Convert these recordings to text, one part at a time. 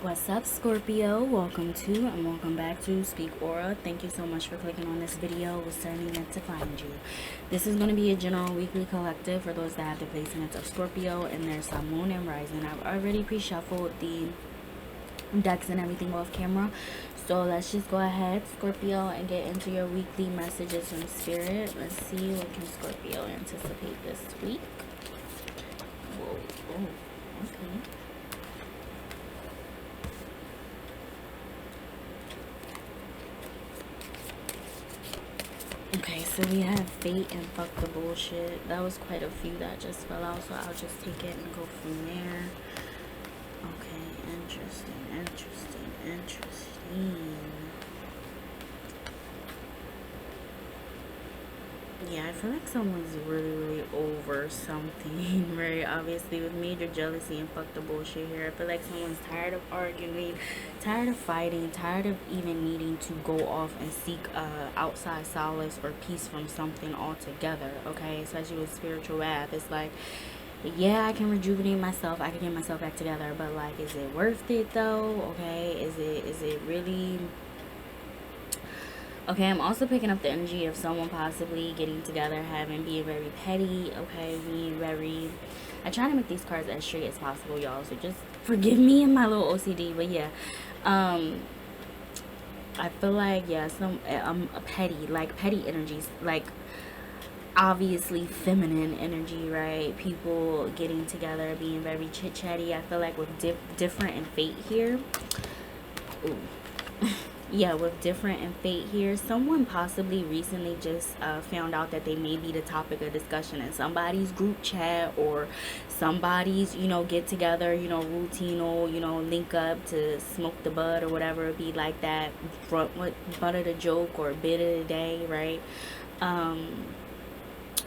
What's up, Scorpio? Welcome to and welcome back to Speak Aura. Thank you so much for clicking on this video. It was certainly meant to find you. This is going to be a general weekly collective for those that have the placements of Scorpio and their sun, moon, and rising. I've already pre-shuffled the decks and everything off camera. So let's just go ahead, Scorpio, and get into your weekly messages from Spirit. Let's see what can Scorpio anticipate this week. Whoa. Oh, okay. Okay, so we have fate and fuck the bullshit. That was quite a few that just fell out, so I'll just take it and go from there. Okay, interesting. Yeah, I feel like someone's really over something, right? Obviously, with major jealousy and fuck the bullshit here. I feel like someone's tired of arguing, tired of fighting, tired of even needing to go off and seek outside solace or peace from something altogether, okay? Especially with spiritual wrath. It's like, yeah, I can rejuvenate myself, I can get myself back together, but like, is it worth it though? Okay, is it really... Okay, I'm also picking up the energy of someone possibly getting together, being very petty, okay, being very... I try to make these cards as straight as possible, y'all, so just forgive me and my little OCD, but yeah. I feel like, yeah, some petty energies, like, obviously feminine energy, right? People getting together, being very chit-chatty. I feel like with different and fate here. Ooh. Yeah, with different and fate here, someone possibly recently just found out that they may be the topic of discussion in somebody's group chat or somebody's, get together, routine, link up to smoke the bud or whatever it be like that, butt of the joke or bit of the day, right?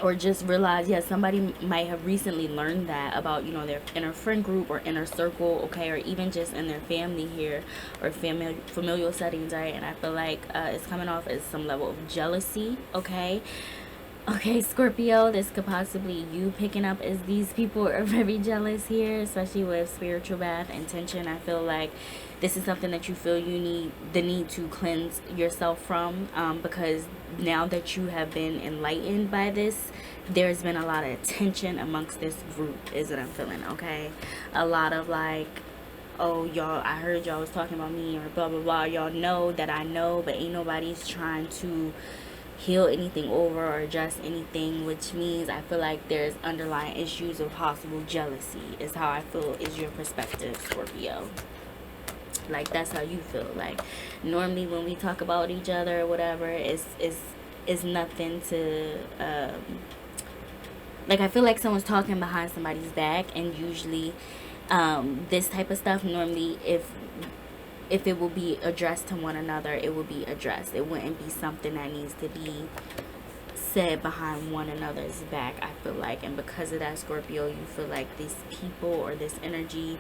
Or just realize, yeah, somebody might have recently learned that about, their inner friend group or inner circle, okay, or even just in their family here or familial settings, right? And I feel like it's coming off as some level of jealousy, okay? Okay, Scorpio, this could possibly you picking up as these people are very jealous here, especially with spiritual wrath and tension. I feel like this is something that you feel you need to cleanse yourself from, because now that you have been enlightened by this, there's been a lot of tension amongst this group, is what I'm feeling, okay? A lot of like, oh, y'all, I heard y'all was talking about me or blah, blah, blah. Y'all know that I know, but ain't nobody's trying to heal anything over or address anything, which means I feel like there's underlying issues of possible jealousy is how I feel is your perspective, Scorpio. Like, that's how you feel. Like, normally when we talk about each other or whatever, it's nothing to like, I feel like someone's talking behind somebody's back, and usually this type of stuff, normally if it will be addressed to one another, it will be addressed. It wouldn't be something that needs to be said behind one another's back, I feel like. And because of that, Scorpio, you feel like these people or this energy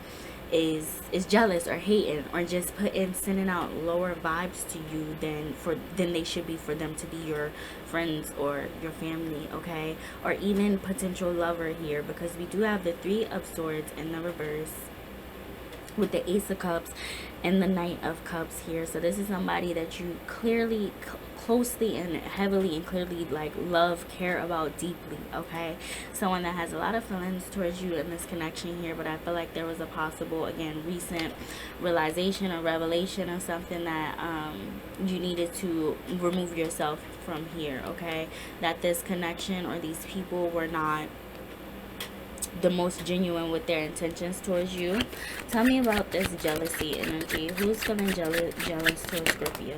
is jealous or hating or just sending out lower vibes to you than they should be for them to be your friends or your family, okay? Or even potential lover here, because we do have the Three of Swords in the reverse with the Ace of Cups and the Knight of Cups here. So this is somebody that you clearly, closely and heavily and clearly like love, care about deeply, okay? Someone that has a lot of feelings towards you in this connection here, but I feel like there was a possible, again, recent realization or revelation of something that you needed to remove yourself from here, okay? That this connection or these people were not the most genuine with their intentions towards you. Tell me about this jealousy energy. Who's feeling jealous to Scorpio?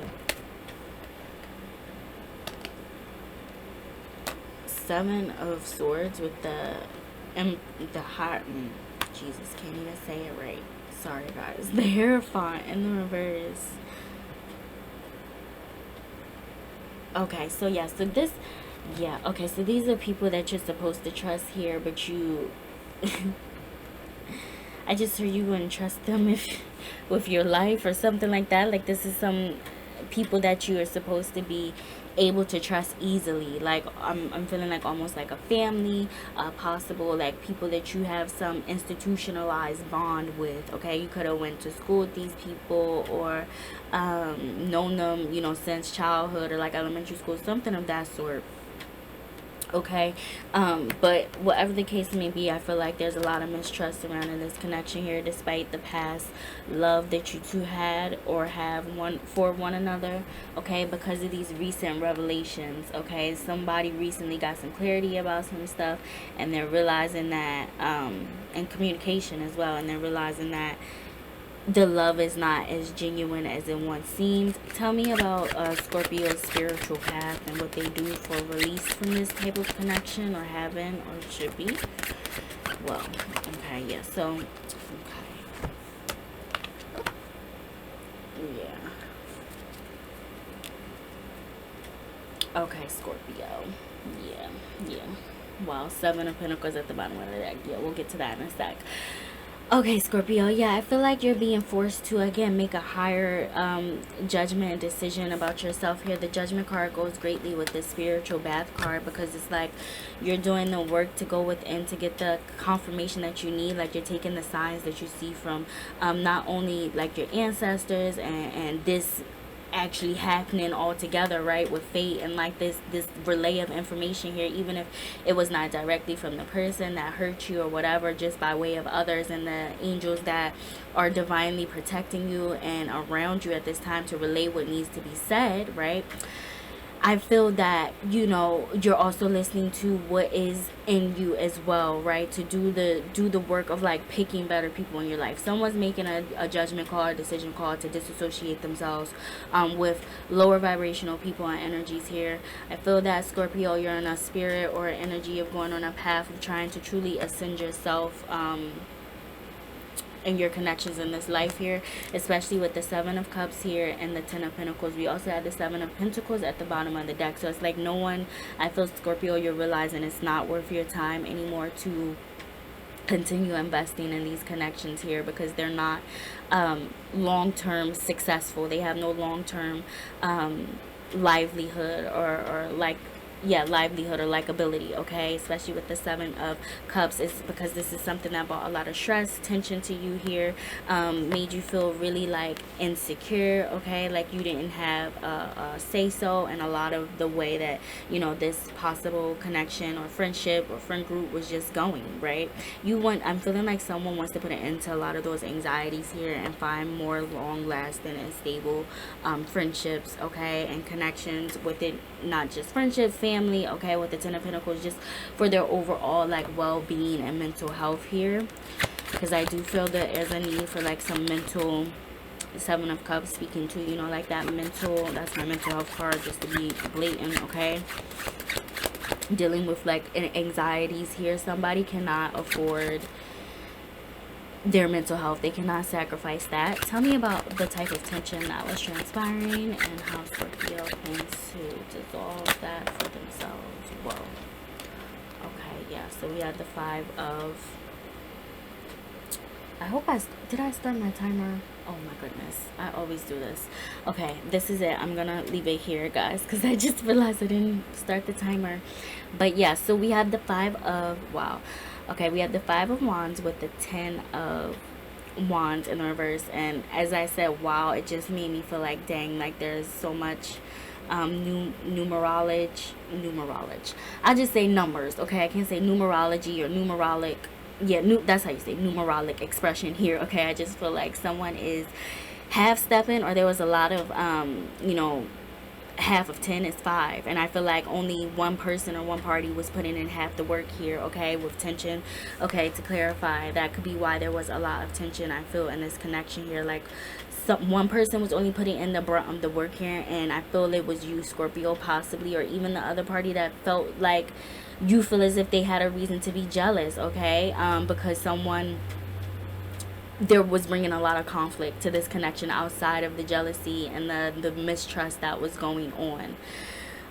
Seven of Swords with the heart. Jesus, can't even say it right. Sorry, guys. The Hierophant in the reverse. Okay, so yeah, so this, yeah, okay, so these are people that you're supposed to trust here, but you I just heard you wouldn't trust them with your life or something like that. Like, this is some people that you are supposed to be able to trust easily. Like I'm feeling like almost like a family, possible like people that you have some institutionalized bond with. Okay, you could have went to school with these people, or known them, you know, since childhood or like elementary school, something of that sort. Okay, but whatever the case may be, I feel like there's a lot of mistrust surrounding this connection here, despite the past love that you two had or have one for one another. Okay, because of these recent revelations. Okay, somebody recently got some clarity about some stuff, and they're realizing that, and communication as well, and they're realizing that the love is not as genuine as it once seemed. Tell me about Scorpio's spiritual path and what they do for release from this type of connection, or having, or should be. Well, okay, yeah, so, okay. Yeah. Okay, Scorpio. Yeah, yeah. Wow, Seven of Pentacles at the bottom of the deck. Yeah, we'll get to that in a sec. Okay, Scorpio, yeah, I feel like you're being forced to, again, make a higher judgment and decision about yourself here. The Judgment card goes greatly with the spiritual bath card, because it's like you're doing the work to go within to get the confirmation that you need. Like, you're taking the signs that you see from not only, like, your ancestors and this actually happening all together, right, with fate, and like this relay of information here, even if it was not directly from the person that hurt you or whatever, just by way of others and the angels that are divinely protecting you and around you at this time to relay what needs to be said, right? I feel that, you know, you're also listening to what is in you as well, right? To do the work of like picking better people in your life. Someone's making a judgment call, a decision call to disassociate themselves with lower vibrational people and energies here. I feel that, Scorpio, you're in a spirit or energy of going on a path of trying to truly ascend yourself, and your connections in this life here, especially with the Seven of Cups here and the Ten of Pentacles. We also have the Seven of Pentacles at the bottom of the deck. So it's like no one, I feel, Scorpio, you're realizing it's not worth your time anymore to continue investing in these connections here, because they're not long-term successful. They have no long-term livelihood or like, yeah, livelihood or likability. Okay, especially with the Seven of Cups, is because this is something that brought a lot of stress, tension to you here, made you feel really like insecure. Okay, like you didn't have a say so in a lot of the way that, you know, this possible connection or friendship or friend group was just going, right? I'm feeling like someone wants to put an end to a lot of those anxieties here and find more long lasting and stable friendships, okay, and connections with it, not just friendships, family, okay, with the Ten of Pentacles, just for their overall like well-being and mental health here, because I do feel that there's a need for like some mental, Seven of Cups speaking to, you know, like that mental, that's my mental health card, just to be blatant, okay, dealing with like anxieties here. Somebody cannot afford their mental health. They cannot sacrifice that. Tell me about the type of tension that was transpiring and how Scorpio plans to dissolve that for themselves. Whoa. Okay, yeah, so we had the Five of, I hope did I start my timer? Oh my goodness, I always do this. Okay, this is it. I'm gonna leave it here, guys, because I just realized I didn't start the timer. But yeah, so we have the Five of, wow. Okay, we have the Five of Wands with the Ten of Wands in the reverse. And as I said, wow, it just made me feel like, dang, like there's so much numerology. I'll just say numbers, okay? I can't say numerology or numerolic. Yeah, that's how you say numerolic expression here, okay? I just feel like someone is half-stepping, or there was a lot of, you know, half of 10 is 5, and I feel like only one person or one party was putting in half the work here, okay, with tension. Okay, to clarify, that could be why there was a lot of tension, I feel, in this connection here. Like one person was only putting in the brunt of the work here, and I feel it was you, Scorpio, possibly, or even the other party that felt like you feel as if they had a reason to be jealous, okay, because someone there was bringing a lot of conflict to this connection outside of the jealousy and the mistrust that was going on.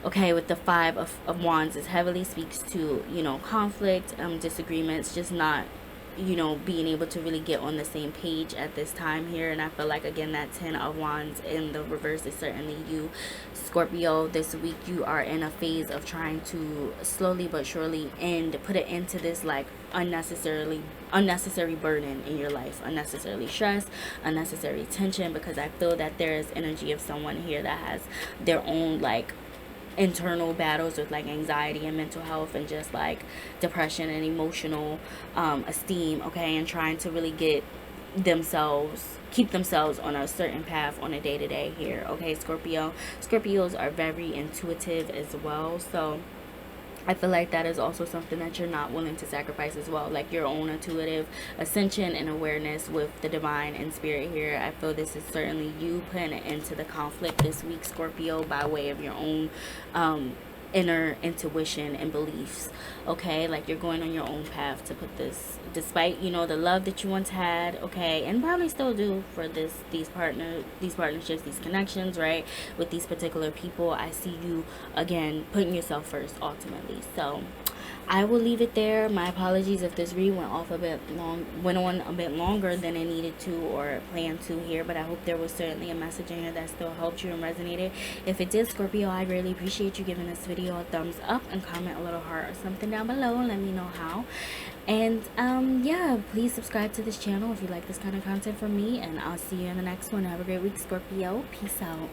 Okay, with the Five of Wands, it heavily speaks to, you know, conflict, disagreements, just not you know, being able to really get on the same page at this time here. And I feel like, again, that 10 of wands in the reverse is certainly you, Scorpio. This week you are in a phase of trying to slowly but surely put it into this like unnecessary burden in your life, unnecessarily stress, unnecessary tension, because I feel that there is energy of someone here that has their own like internal battles with like anxiety and mental health and just like depression and emotional esteem, okay, and trying to really keep themselves on a certain path on a day-to-day here, okay, Scorpio. Scorpios are very intuitive as well, so I feel like that is also something that you're not willing to sacrifice as well, like your own intuitive ascension and awareness with the divine and spirit here. I feel this is certainly you putting it into the conflict this week, Scorpio, by way of your own inner intuition and beliefs, okay, like you're going on your own path to put this, despite, you know, the love that you once had, okay, and probably still do for these partnerships, these connections, right, with these particular people. I see you again putting yourself first ultimately. So I will leave it there. My apologies if this read went on a bit longer than it needed to or planned to here, but I hope there was certainly a message in here that still helped you and resonated. If it did, Scorpio, I really appreciate you giving this video a thumbs up and comment a little heart or something down below and let me know how. And yeah, please subscribe to this channel if you like this kind of content from me, and I'll see you in the next one. Have a great week, Scorpio. Peace out.